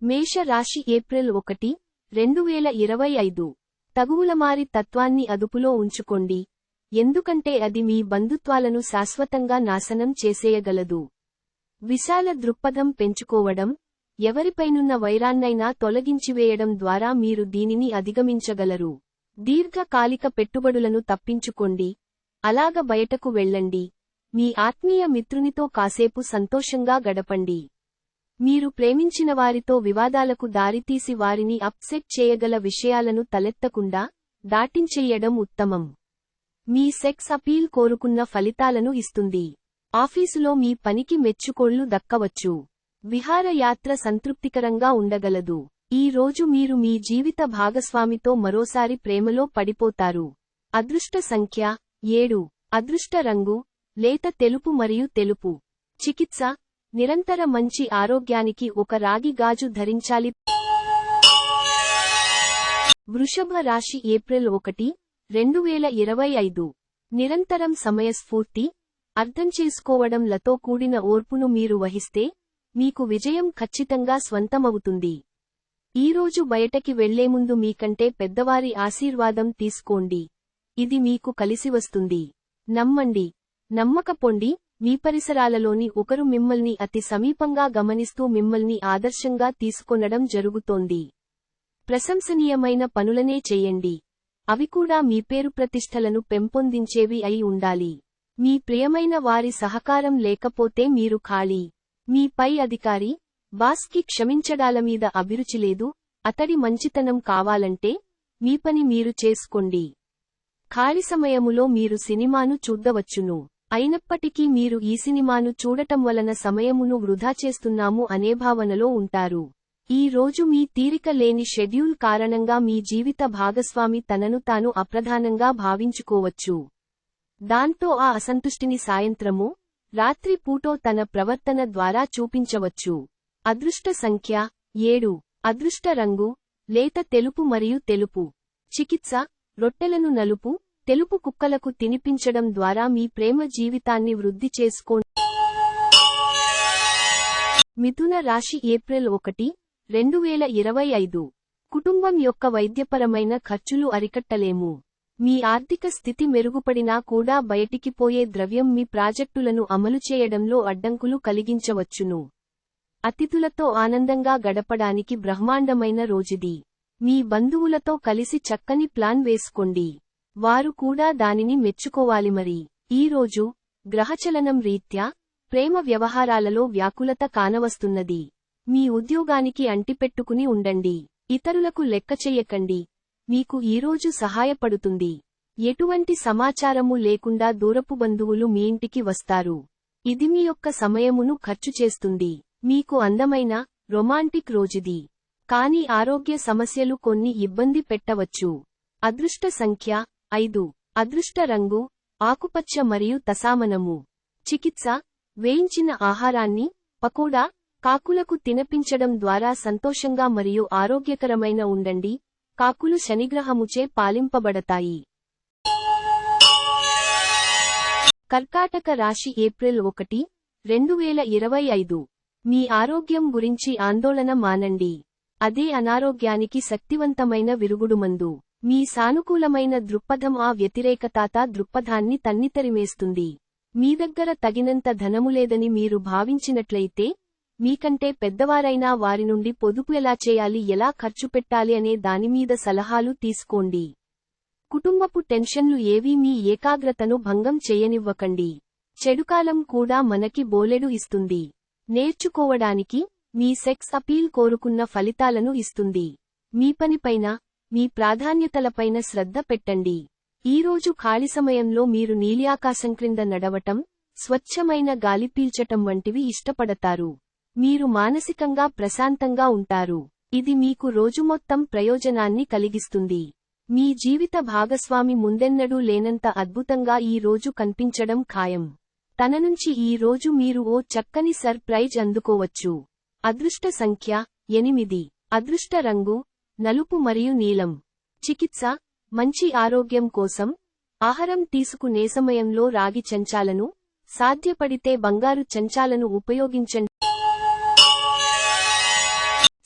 మేష రాశి ఏప్రిల్ 1, 2025. తగువులమారి తత్వాన్ని అదుపులో ఉంచుకోండి, ఎందుకంటే అది మీ బంధుత్వాలను శాశ్వతంగా నాశనం చేసేయగలదు. విశాల దృక్పథం పెంచుకోవడం, ఎవరిపైనున్న వైరాన్నైనా తొలగించివేయడం ద్వారా మీరు దీనిని అధిగమించగలరు. దీర్ఘకాలిక పెట్టుబడులను తప్పించుకోండి, అలాగ బయటకు వెళ్ళండి. మీ ఆత్మీయ మిత్రునితో కాసేపు సంతోషంగా గడపండి. మీరు ప్రేమించిన వారితో వివాదాలకు దారితీసి వారిని అప్సెట్ చేయగల విషయాలను తలెత్తకుండా దాటించెయ్యడం ఉత్తమం. మీ సెక్స్ అపీల్ కోరుకున్న ఫలితాలను ఇస్తుంది. ఆఫీసులో మీ పనికి మెచ్చుకోళ్లు దక్కవచ్చు. విహారయాత్ర సంతృప్తికరంగా ఉండగలదు. ఈ రోజు మీరు మీ జీవిత భాగస్వామితో మరోసారి ప్రేమలో పడిపోతారు. అదృష్ట సంఖ్య 7. అదృష్ట రంగు లేత తెలుపు మరియు తెలుపు. చికిత్స: నిరంతర మంచి ఆరోగ్యానికి ఒక రాగి గాజు ధరించాలి. వృషభ రాశి ఏప్రిల్ 1, 2025. నిరంతరం సమయస్ఫూర్తి, అర్థం చేసుకోవడంలతో కూడిన ఓర్పును మీరు వహిస్తే మీకు విజయం ఖచ్చితంగా స్వంతమవుతుంది. ఈరోజు బయటకి వెళ్లేముందు మీకంటే పెద్దవారి ఆశీర్వాదం తీసుకోండి. ఇది మీకు కలిసివస్తుంది. నమ్మండి, నమ్మకపోండి. మీ పరిసరాలలోని ఒకరు మిమ్మల్ని అతి సమీపంగా గమనిస్తూ మిమ్మల్ని ఆదర్శంగా తీసుకొనడం జరుగుతోంది. ప్రశంసనీయమైన పనులనే చెయ్యండి, అవి కూడా మీ పేరు ప్రతిష్టలను పెంపొందించేవి అయి ఉండాలి. మీ ప్రియమైన వారి సహకారం లేకపోతే మీరు ఖాళీ. మీ పై అధికారి, బాస్కి క్షమించడాలమీద అభిరుచి లేదు, అతడి మంచితనం కావాలంటే మీ పని మీరు చేసుకోండి. ఖాళీ సమయములో మీరు సినిమాను చూద్దవచ్చును. అయినప్పటికీ మీరు ఈ సినిమాను చూడటం వలన సమయమును వృధా చేస్తున్నాము అనే భావనలో ఉంటారు. ఈ రోజు మీ తీరిక లేని షెడ్యూల్ కారణంగా మీ జీవిత భాగస్వామి తనను తాను అప్రధానంగా భావించుకోవచ్చు. దాంతో ఆ అసంతుష్టిని సాయంత్రమో, రాత్రి పూటో తన ప్రవర్తన ద్వారా చూపించవచ్చు. అదృష్ట సంఖ్య 7. అదృష్ట రంగు లేత తెలుపు మరియు తెలుపు. చికిత్స: రొట్టెలను నలుపు, తెలుపు కుక్కలకు తినిపించడం ద్వారా మీ ప్రేమ జీవితాన్ని వృద్ధి చేసుకోండి. మిథున రాశి ఏప్రిల్ 1, 2025. కుటుంబం యొక్క వైద్యపరమైన ఖర్చులు అరికట్టలేము. మీ ఆర్థిక స్థితి మెరుగుపడినా కూడా బయటికి పోయే ద్రవ్యం మీ ప్రాజెక్టులను అమలు చేయడంలో అడ్డంకులు కలిగించవచ్చును. అతిథులతో ఆనందంగా గడపడానికి బ్రహ్మాండమైన రోజుది. మీ బంధువులతో కలిసి చక్కని ప్లాన్ వేసుకోండి, వారు కూడా దానిని మెచ్చుకోవాలి. మరి ఈ రోజు గ్రహచలనం రీత్యా ప్రేమ వ్యవహారాలలో వ్యాకులత కానవస్తున్నది. మీ ఉద్యోగానికి అంటిపెట్టుకుని ఉండండి, ఇతరులకు లెక్క చెయ్యకండి. మీకు ఈరోజు సహాయపడుతుంది. ఎటువంటి సమాచారము లేకుండా దూరపు బంధువులు మీ ఇంటికి వస్తారు. ఇది మీ యొక్క సమయమును ఖర్చు చేస్తుంది. మీకు అందమైన రొమాంటిక్ రోజుది, కానీ ఆరోగ్య సమస్యలు కొన్ని ఇబ్బంది పెట్టవచ్చు. అదృష్ట సంఖ్య 5. అదృష్ట రంగు ఆకుపచ్చ మరియు తసామనము. చికిత్స: వేయించిన ఆహారాన్ని, పకోడా, కాకులకు తినిపించడం ద్వారా సంతోషంగా మరియు ఆరోగ్యకరమైన ఉండండి. కాకులు శనిగ్రహముచే పాలింపబడతాయి. కర్కాటక రాశి ఏప్రిల్ 1, 2025. మీ ఆరోగ్యం గురించి ఆందోళన మానండి, అదే అనారోగ్యానికి శక్తివంతమైన విరుగుడుమందు. మీ సానుకూలమైన దృక్పథం ఆ వ్యతిరేకతాత దృక్పథాన్ని తన్నితరిమేస్తుంది. మీ దగ్గర తగినంత ధనములేదని మీరు భావించినట్లయితే, మీకంటే పెద్దవారైనా వారి నుండి పొదుపు ఎలా చేయాలి, ఎలా ఖర్చు పెట్టాలి అనే దానిమీద సలహాలు తీసుకోండి. కుటుంబపు టెన్షన్లు ఏవీ మీ ఏకాగ్రతను భంగం చేయనివ్వకండి. చెడుకాలం కూడా మనకి బోలెడు ఇస్తుంది. నేర్చుకోవడానికి మీ సెక్స్ అపీల్ కోరుకున్న ఫలితాలను ఇస్తుంది. మీ పనిపైన, మీ ప్రాధాన్యతలపైన శ్రద్ధ పెట్టండి. ఈరోజు ఖాళీ సమయంలో మీరు నీలియాకాశం క్రింద నడవటం, స్వచ్ఛమైన గాలి పీల్చటం వంటివి ఇష్టపడతారు. మీరు మానసికంగా ప్రశాంతంగా ఉంటారు. ఇది మీకు రోజు మొత్తం ప్రయోజనాన్ని కలిగిస్తుంది. మీ జీవిత భాగస్వామి ముందెన్నడూ లేనంత అద్భుతంగా ఈ రోజు కనిపించడం ఖాయం. తన నుంచి ఈ రోజు మీరు ఓ చక్కని సర్ప్రైజ్ అందుకోవచ్చు. అదృష్ట సంఖ్య 8. అదృష్ట రంగు నలుపు మరియు నీలం. చికిత్స: మంచి ఆరోగ్యం కోసం ఆహారం తీసుకునే సమయంలో రాగి చెంచాలను, సాధ్యపడితే బంగారు చెంచాలను ఉపయోగించండి.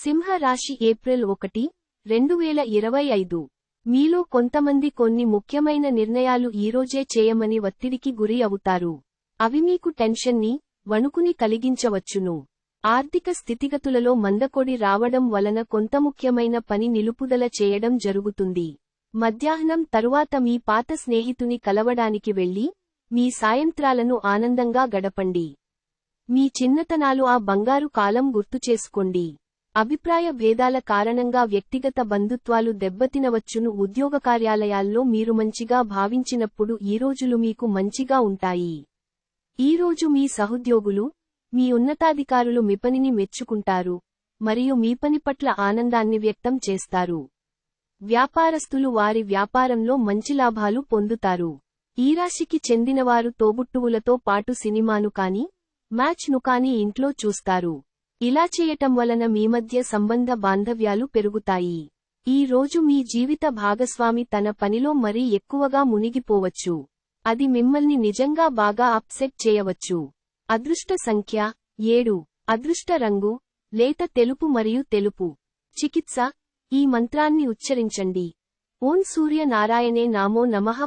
సింహ రాశి ఏప్రిల్ 1, 2025. మీలో కొంతమంది కొన్ని ముఖ్యమైన నిర్ణయాలు ఈరోజే చేయమని ఒత్తిడికి గురి అవుతారు. అవి మీకు టెన్షన్ని, వణుకుని కలిగించవచ్చును. ఆర్థిక స్థితిగతులలో మందకొడి రావడం వలన కొంత ముఖ్యమైన పని నిలుపుదల చేయడం జరుగుతుంది. మధ్యాహ్నం తరువాత మీ పాత స్నేహితుని కలవడానికి వెళ్లి, మీ సాయంత్రాలను ఆనందంగా గడపండి. మీ చిన్నతనాలు ఆ బంగారు కాలం గుర్తుచేసుకోండి. అభిప్రాయ భేదాల కారణంగా వ్యక్తిగత బంధుత్వాలు దెబ్బతినవచ్చును. ఉద్యోగ కార్యాలయాల్లో మీరు మంచిగా భావించినప్పుడు ఈ రోజులు మీకు మంచిగా ఉంటాయి. ఈరోజు మీ సహోద్యోగులు, మీ ఉన్నతాధికారులు మీ పనిని మెచ్చుకుంటారు మరియు మీ పని పట్ల ఆనందాన్ని వ్యక్తం చేస్తారు. వ్యాపారస్తులు వారి వ్యాపారంలో మంచి లాభాలు పొందుతారు. ఈ రాశికి చెందినవారు తోబుట్టువులతో పాటు సినిమాను కానీ, మ్యాచ్ను కానీ ఇంట్లో చూస్తారు. ఇలా చేయటం వలన మీ మధ్య సంబంధ బాంధవ్యాలు పెరుగుతాయి. ఈ రోజు మీ జీవిత భాగస్వామి తన పనిలో మరీ ఎక్కువగా మునిగిపోవచ్చు. అది మిమ్మల్ని నిజంగా బాగా అప్సెట్ చేయవచ్చు. అదృష్ట సంఖ్య 7. అదృష్ట రంగు లేత తెలుపు మరియు తెలుపు. చికిత్స ఈ మంత్రాన్ని ఉచ్చరించండి. ఓం సూర్య నారాయణే నామో నమః.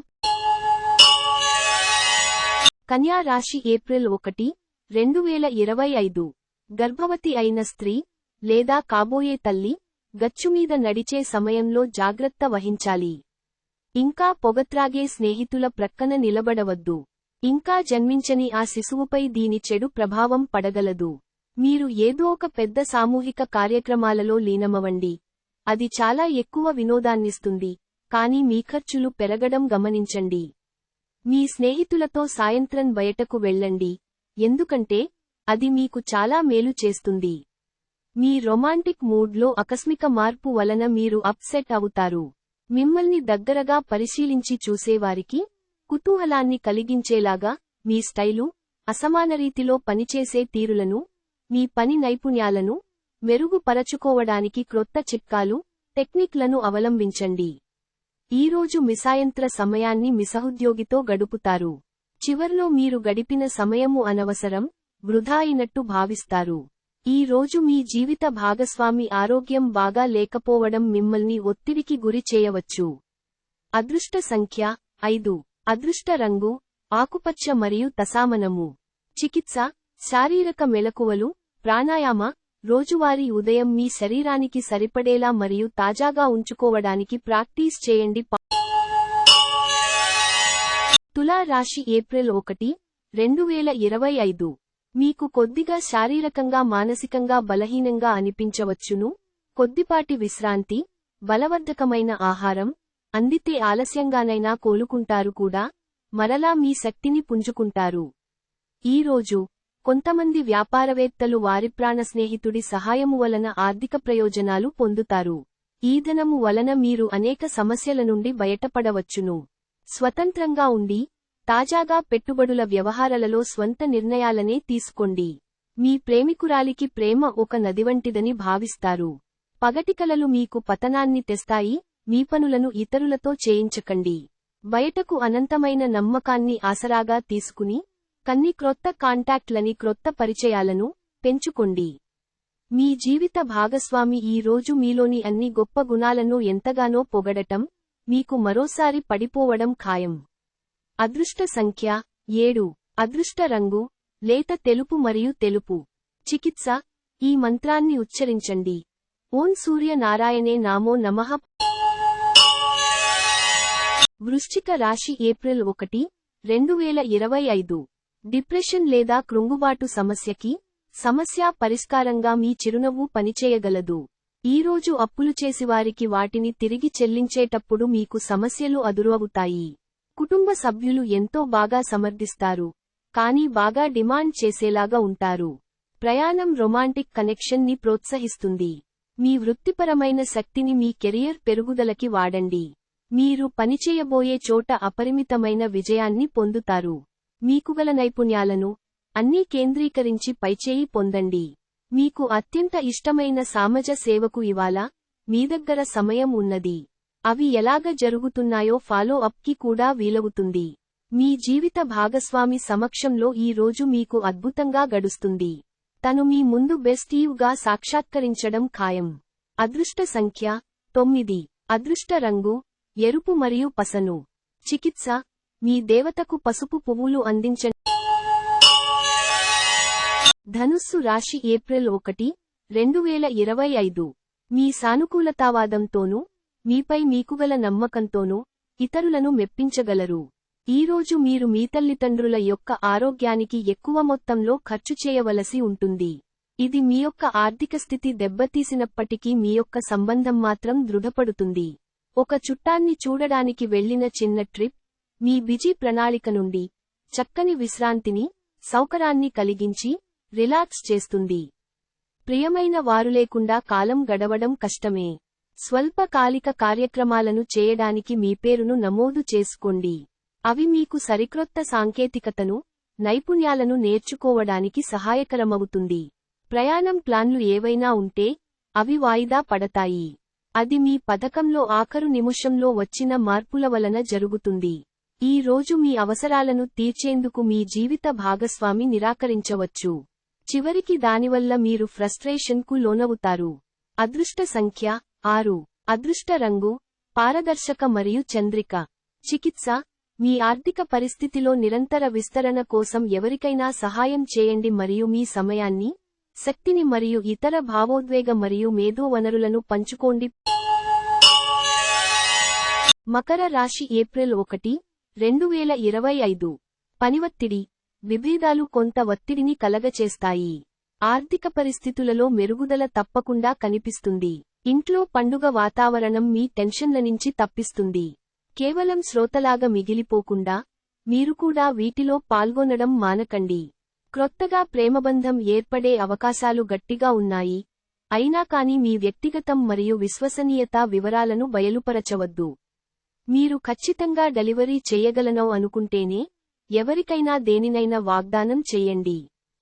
కన్యా రాశి ఏప్రిల్ 1, 2025. గర్భవతి అయిన స్త్రీ లేదా కాబోయే తల్లి గచ్చుమీద నడిచే సమయంలో జాగ్రత్త వహించాలి. ఇంకా పొగత్రాగే స్నేహితుల ప్రక్కన నిలబడవద్దు. ఇంకా జన్మించని ఆ శిశువుపై దీని చెడు ప్రభావం పడగలదు. మీరు ఏదో ఒక పెద్ద సామూహిక కార్యక్రమాలలో లీనమవండి. అది చాలా ఎక్కువ వినోదాన్నిస్తుంది, కానీ మీ ఖర్చులు పెరగడం గమనించండి. మీ స్నేహితులతో సాయంత్రం బయటకు వెళ్ళండి, ఎందుకంటే అది మీకు చాలా మేలు చేస్తుంది. మీ రొమాంటిక్ మూడ్లో ఆకస్మిక మార్పు వలన మీరు అప్సెట్ అవుతారు. మిమ్మల్ని దగ్గరగా పరిశీలించి చూసేవారికి కుతూహలాన్ని కలిగించేలాగా మీ స్టైలు, అసమానరీతిలో పనిచేసే తీరులను, మీ పని నైపుణ్యాలను మెరుగుపరచుకోవడానికి క్రొత్త చిట్కాలు, టెక్నిక్లను అవలంబించండి. ఈరోజు మీ సాయంత్ర సమయాన్ని మీ సహోద్యోగితో గడుపుతారు. చివర్లో మీరు గడిపిన సమయము అనవసరం, వృధా అయినట్టు భావిస్తారు. ఈ రోజు మీ జీవిత భాగస్వామి ఆరోగ్యం బాగా లేకపోవడం మిమ్మల్ని ఒత్తిడికి గురి చేయవచ్చు. అదృష్ట సంఖ్య 5. అదృష్ట రంగు ఆకుపచ్చ మరియు తసామనము. చికిత్స శారీరక మెలకువలు, ప్రాణాయామ రోజువారీ ఉదయం మీ శరీరానికి సరిపడేలా మరియు తాజాగా ఉంచుకోవడానికి ప్రాక్టీస్ చేయండి. తులా రాశి ఏప్రిల్ 1, 2025. మీకు కొద్దిగా శారీరకంగా మానసికంగా బలహీనంగా అనిపించవచ్చును. కొద్దిపాటి విశ్రాంతి, బలవర్ధకమైన ఆహారం అందితే ఆలస్యంగానైనా కోలుకుంటారు కూడా, మరలా మీ శక్తిని పుంజుకుంటారు. ఈరోజు కొంతమంది వ్యాపారవేత్తలు వారి ప్రాణ స్నేహితుడి సహాయము వలన ఆర్థిక ప్రయోజనాలు పొందుతారు. ఈ ధనము వలన మీరు అనేక సమస్యల నుండి బయటపడవచ్చును. స్వతంత్రంగా ఉండి, తాజాగా పెట్టుబడుల వ్యవహారాలలో స్వంత నిర్ణయాలనే తీసుకోండి. మీ ప్రేమికురాలికి ప్రేమ ఒక నదివంటిదని భావిస్తారు. పగటి కలలు మీకు పతనాన్ని తెస్తాయి. మీ పనులను ఇతరులతో చేయించకండి. బయటకు అనంతమైన నమ్మకాన్ని ఆసరాగా తీసుకుని, కన్ని క్రొత్త కాంటాక్ట్లని క్రొత్త పరిచయాలను పెంచుకోండి. మీ జీవిత భాగస్వామి ఈ రోజు మీలోని అన్ని గొప్ప గుణాలను ఎంతగానో పొగడటం, మీకు మరోసారి పడిపోవడం ఖాయం. అదృష్ట సంఖ్య 7. అదృష్ట రంగు లేత తెలుపు మరియు తెలుపు. చికిత్స ఈ మంత్రాన్ని ఉచ్చరించండి. ఓం సూర్య నారాయణే నామో నమః. వృశ్చిక రాశి ఏప్రిల్ 1, 2025. డిప్రెషన్ లేదా కృంగుబాటు సమస్య పరిష్కారంగా మీ చిరునవ్వు పనిచేయగలదు. ఈరోజు అప్పులు చేసివారికి వాటిని తిరిగి చెల్లించేటప్పుడు మీకు సమస్యలు అదురవుతాయి. కుటుంబ సభ్యులు ఎంతో బాగా సమర్థిస్తారు, కానీ బాగా డిమాండ్ చేసేలాగా ఉంటారు. ప్రయాణం రొమాంటిక్ కనెక్షన్ ని ప్రోత్సహిస్తుంది. మీ వృత్తిపరమైన శక్తిని మీ కెరియర్ పెరుగుదలకి వాడండి. మీరు పనిచేయబోయే చోట అపరిమితమైన విజయాన్ని పొందుతారు. మీకుగల నైపుణ్యాలను అన్నీ కేంద్రీకరించి పైచేయి పొందండి. మీకు అత్యంత ఇష్టమైన సమాజ సేవకు ఇవాళ మీ దగ్గర సమయం ఉన్నది. అవి ఎలాగ జరుగుతున్నాయో ఫాలో అప్ కి కూడా వీలవుతుంది. మీ జీవిత భాగస్వామి సమక్షంలో ఈ రోజు మీకు అద్భుతంగా గడుస్తుంది. తను మీ ముందు బెస్ట్ ఈవ్గా సాక్షాత్కరించడం ఖాయం. అదృష్ట సంఖ్య 9. అదృష్ట రంగు ఎరుపు మరియు పసను. చికిత్స: మీ దేవతకు పసుపు పువ్వులు అందించండి. ధనుస్సు రాశి ఏప్రిల్ 1, 2025. మీ సానుకూలతావాదంతోనూ, మీపై మీకుగల నమ్మకంతోనూ ఇతరులను మెప్పించగలరు. ఈరోజు మీరు మీ తల్లిదండ్రుల యొక్క ఆరోగ్యానికి ఎక్కువ మొత్తంలో ఖర్చు చేయవలసి ఉంటుంది. ఇది మీ యొక్క ఆర్థిక స్థితి దెబ్బతీసినప్పటికీ మీ యొక్క సంబంధం మాత్రం దృఢపడుతుంది. ఒక చుట్టాన్ని చూడడానికి వెళ్లిన చిన్న ట్రిప్ మీ బిజీ ప్రణాళిక నుండి చక్కని విశ్రాంతిని, సౌకర్యాన్ని కలిగించి రిలాక్స్ చేస్తుంది. ప్రియమైన వారు లేకుండా కాలం గడవడం కష్టమే. స్వల్పకాలిక కార్యక్రమాలను చేయడానికి మీ పేరును నమోదు చేసుకోండి. అవి మీకు సరిక్రొత్త సాంకేతికతను, నైపుణ్యాలను నేర్చుకోవడానికి సహాయకరమవుతుంది. ప్రయాణం ప్లాన్లు ఏవైనా ఉంటే అవి వాయిదా పడతాయి. అది మీ పథకంలో ఆఖరు నిమిషంలో వచ్చిన మార్పుల వలన జరుగుతుంది. ఈ రోజు మీ అవసరాలను తీర్చేందుకు మీ జీవిత భాగస్వామి నిరాకరించవచ్చు. చివరికి దానివల్ల మీరు ఫ్రస్ట్రేషన్కు లోనవుతారు. అదృష్ట సంఖ్య 6. అదృష్ట రంగు పారదర్శక మరియు చంద్రిక. చికిత్స: మీ ఆర్థిక పరిస్థితిలో నిరంతర విస్తరణ కోసం ఎవరికైనా సహాయం చేయండి మరియు మీ సమయాన్ని, శక్తిని మరియు ఇతర భావోద్వేగ మరియు మేధో వనరులను పంచుకోండి. మకర రాశి ఏప్రిల్ 1, 2025. పనివత్తిడి, విభేదాలు కొంత ఒత్తిడిని కలగచేస్తాయి. ఆర్థిక పరిస్థితులలో మెరుగుదల తప్పకుండా కనిపిస్తుంది. ఇంట్లో పండుగ వాతావరణం మీ టెన్షన్లనించి తప్పిస్తుంది. కేవలం శ్రోతలాగా మిగిలిపోకుండా మీరు కూడా వీటిలో పాల్గొనడం మానకండి. క్రొత్తగా ప్రేమబంధం ఏర్పడే అవకాశాలు గట్టిగా ఉన్నాయి. అయినా కానీ మీ వ్యక్తిగతం మరియు విశ్వసనీయత వివరాలను బయలుపరచవద్దు. మీరు ఖచ్చితంగా డెలివరీ చేయగలనో అనుకుంటేనే ఎవరికైనా దేనినైనా వాగ్దానం చెయ్యండి.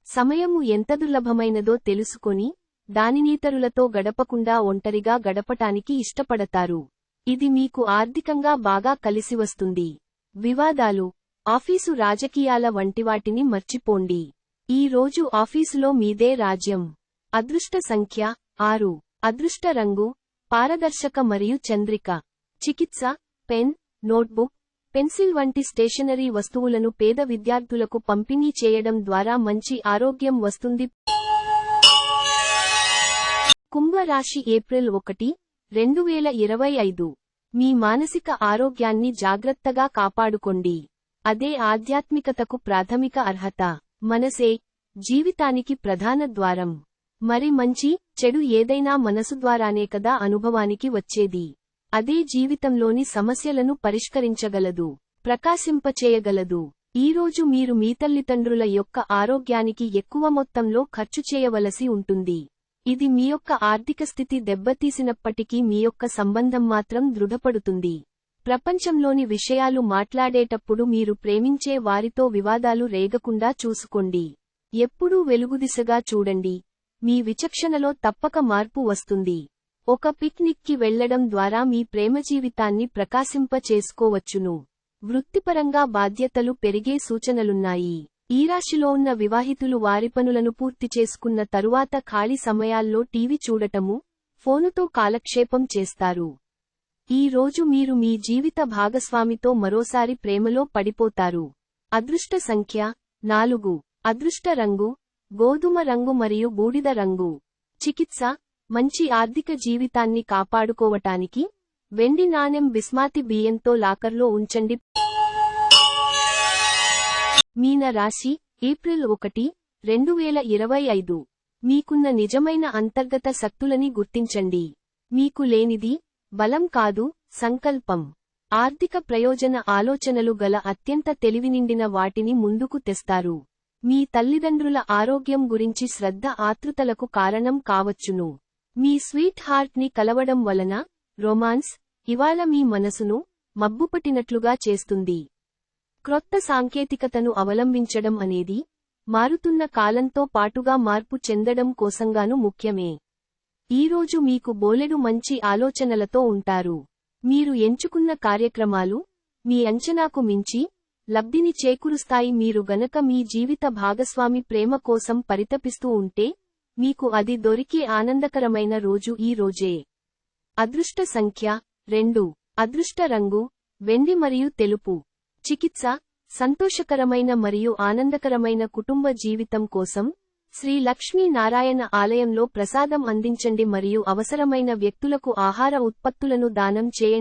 సమయము ఎంత దుర్లభమైనదో తెలుసుకొని దానినితరులతో గడపకుండా ఒంటరిగా గడపటానికి ఇష్టపడతారు. ఇది మీకు ఆర్థికంగా బాగా కలిసివస్తుంది. వివాదాలు, ఆఫీసు రాజకీయాల వంటివాటిని మర్చిపోండి. ఈ రోజు ఆఫీసులో మీదే రాజ్యం. అదృష్ట సంఖ్య 6. అదృష్ట రంగు పారదర్శక మరియు చంద్రిక. చికిత్స: పెన్, నోట్బుక్, పెన్సిల్ వంటి స్టేషనరీ వస్తువులను పేద విద్యార్థులకు పంపిణీ చేయడం ద్వారా మంచి ఆరోగ్యం వస్తుంది. కుంభరాశి ఏప్రిల్ 1, 2025. మీ మానసిక ఆరోగ్యాన్ని జాగ్రత్తగా కాపాడుకోండి. అదే ఆధ్యాత్మికతకు ప్రాథమిక అర్హత. మనసే జీవితానికి ప్రధాన ద్వారం. మరి మంచి, చెడు ఏదైనా మనసు ద్వారానే కదా అనుభవానికి వచ్చేది. అదే జీవితంలోని సమస్యలను పరిష్కరించగలదు, ప్రకాశింపచేయగలదు. ఈరోజు మీరు మీ తల్లిదండ్రుల యొక్క ఆరోగ్యానికి ఎక్కువ మొత్తంలో ఖర్చు చేయవలసి ఉంటుంది. ఇది మీ యొక్క ఆర్థిక స్థితి దెబ్బతీసినప్పటికీ మీ యొక్క సంబంధం మాత్రం దృఢపడుతుంది. ప్రపంచంలోని విషయాలు మాట్లాడేటప్పుడు మీరు ప్రేమించే వారితో వివాదాలు రేగకుండా చూసుకోండి. ఎప్పుడూ వెలుగుదిశగా చూడండి. మీ విచక్షణలో తప్పక మార్పు వస్తుంది. ఒక పిక్నిక్కి వెళ్లడం ద్వారా మీ ప్రేమ జీవితాన్ని ప్రకాశింప చేసుకోవచ్చును. వృత్తిపరంగా బాధ్యతలు పెరిగే సూచనలున్నాయి. ఈ రాశిలో ఉన్న వివాహితులు వారి పనులను పూర్తి చేసుకున్న తరువాత ఖాళీ సమయాల్లో టీవీ చూడటము, ఫోనుతో కాలక్షేపం చేస్తారు. ఈ రోజు మీరు మీ జీవిత భాగస్వామితో మరోసారి ప్రేమలో పడిపోతారు. అదృష్ట సంఖ్య 4. అదృష్ట రంగు గోధుమ రంగు మరియు బూడిద రంగు. చికిత్స: మంచి ఆర్థిక జీవితాన్ని కాపాడుకోవటానికి వెండి నాణెం బిస్మాతి బియ్యంతో లాకర్లో ఉంచండి. మీన రాశి ఏప్రిల్ 1, 2025. మీకున్న నిజమైన అంతర్గత శక్తులని గుర్తించండి. మీకు లేనిది బలం కాదు, సంకల్పం. ఆర్థిక ప్రయోజన ఆలోచనలు గల అత్యంత తెలివినిండిన వాటిని ముందుకు తెస్తారు. మీ తల్లిదండ్రుల ఆరోగ్యం గురించి శ్రద్ధ ఆతృతలకు కారణం కావచ్చును. మీ స్వీట్ హార్ట్ని కలవడం వలన రొమాన్స్ ఇవాళ మీ మనసును మబ్బుపట్టినట్లుగా చేస్తుంది. క్రొత్త సాంకేతికతను అవలంబించడం అనేది మారుతున్న కాలంతో పాటుగా మార్పు చెందడం కోసంగాను ముఖ్యమే. ఈరోజు మీకు బోలెడు మంచి ఆలోచనలతో ఉంటారు. మీరు ఎంచుకున్న కార్యక్రమాలు మీ అంచనాకు మించి లబ్ధిని చేకూరుస్తాయి. మీరు గనక మీ జీవిత భాగస్వామి ప్రేమ కోసం పరితపిస్తూ ఉంటే, మీకు అది దొరికే ఆనందకరమైన రోజు ఈ రోజే. అదృష్ట సంఖ్య 2. అదృష్ట రంగు వెండి మరియు తెలుపు. చికిత్స సంతోషకరమైన మరియు ఆనందకరమైన కుటుంబ జీవితం కోసం శ్రీ లక్ష్మీ నారాయణ ఆలయంలో ప్రసాదం అందించండి మరియు అవసరమైన వ్యక్తులకు ఆహార ఉత్పత్తులను దానం చేయండి.